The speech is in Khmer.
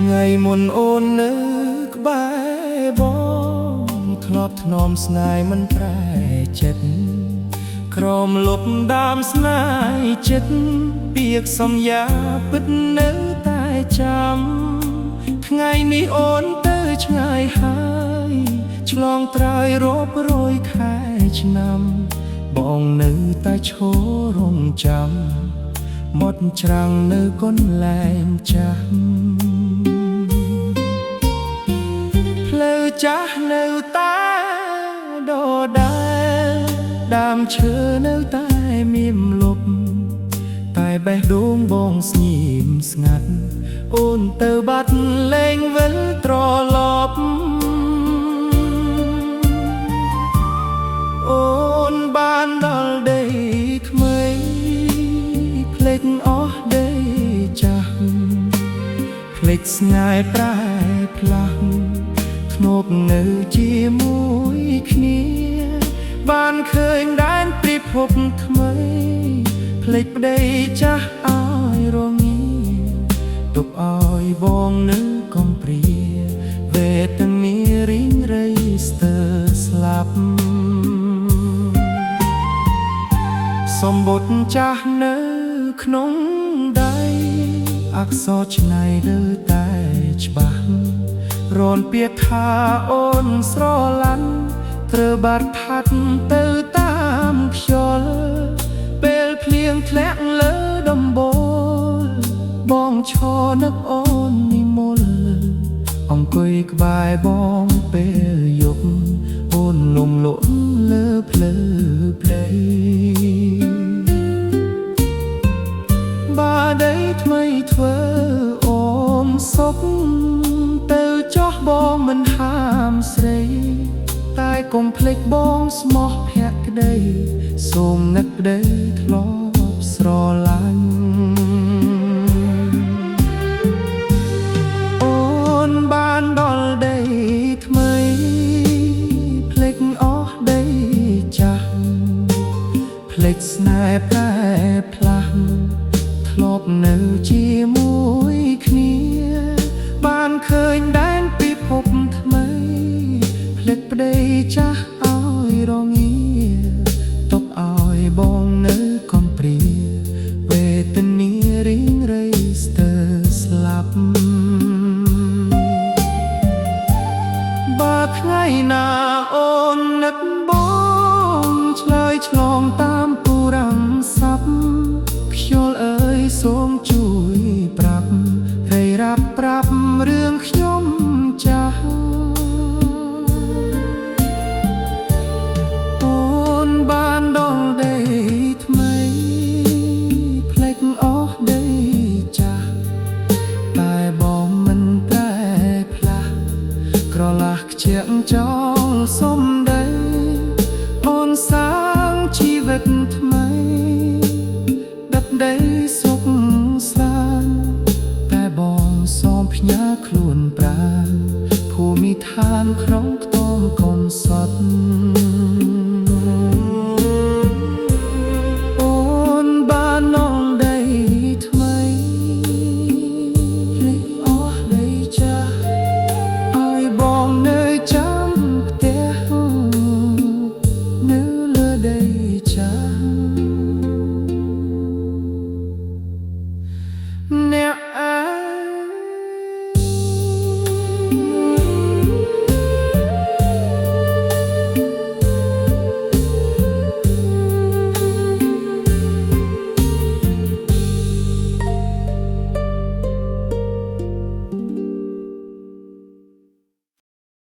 ថ្ងៃមុនអូននៅក្បែរបងធ្លាប់ថ្នមស្នេហ៍មិនប្រែចិត្តក្រោមលប់ដើមស្នេហ៍ចិត្តពាក្យសន្យាពិតនៅតែចាំថ្ងៃនេះអូនទៅឆ្ងាយហើយឆ្លងត្រើយរាប់រយខែឆ្នាំបងនៅតែឈររងចាំមាត់ច្រាំងនៅកន្លែងចាស់ផ្លូវចាស់នៅតែដដែលដើមឈើនៅតែមានលប់តែបេះដូងបងស្ងៀមស្ងាត់អូនទៅបាត់លែងវិលត្រឡប់អូនបានដល់ដីថ្មីភ្លេចអស់ដីចាស់ភ្លេចស្នេហ៍ប្រែផ្លាស់ធ្នប់នៅជាមួយគ្នាបានឃើញដែនពិភពថ្មីភ្លេចប្តីចាស់ឲ្យរងាទុកឲ្យបងនៅកំព្រាវេទនារីងរៃស្ទើរស្លាប់សម្បុត្រចាស់នៅក្នុងដៃអក្សរច្នៃនៅតែច្បាស់រនពាក្យថាអូនស្រឡាញ់ត្រូវបាត់ផាត់ទៅតាមខ្យល់ពេលភ្លៀងធ្លាក់លើដំបូលបងឈរនឹកអូននិមលអង្គុយក្បែរបងពេលយប់អូនលងលក់លើភ្លឺភ្លេបាដីថ្មីធ្វើអូនសុខទៅចោះបងមិនហាមស្រីតែកុំភ្លេចបងស្មោះភក្តីសូមនឹកប្តីធ្លាប់ស្រឡាញ់អូនបានដល់ដីថ្មីភ្លេចអស់ដីចាស់ភ្លេចស្នេហ៍ប្រែផ្លាស់ធ្លាប់នៅជាមួយគ្នាបានឃើញដែនពិភពថ្មីភ្លេចប្តីចាស់ឲ្យរងាទុកឲ្យបងនៅកំព្រាវេទនារីងរៃស្ទើរស្លាប់បើថ្ងៃណាអូននឹកបងឆ្លើយឆ្លងតាមទូរស័ព្ទខ្យល់អើយសូមជួយប្រាប់រីរាប់ប្រាប់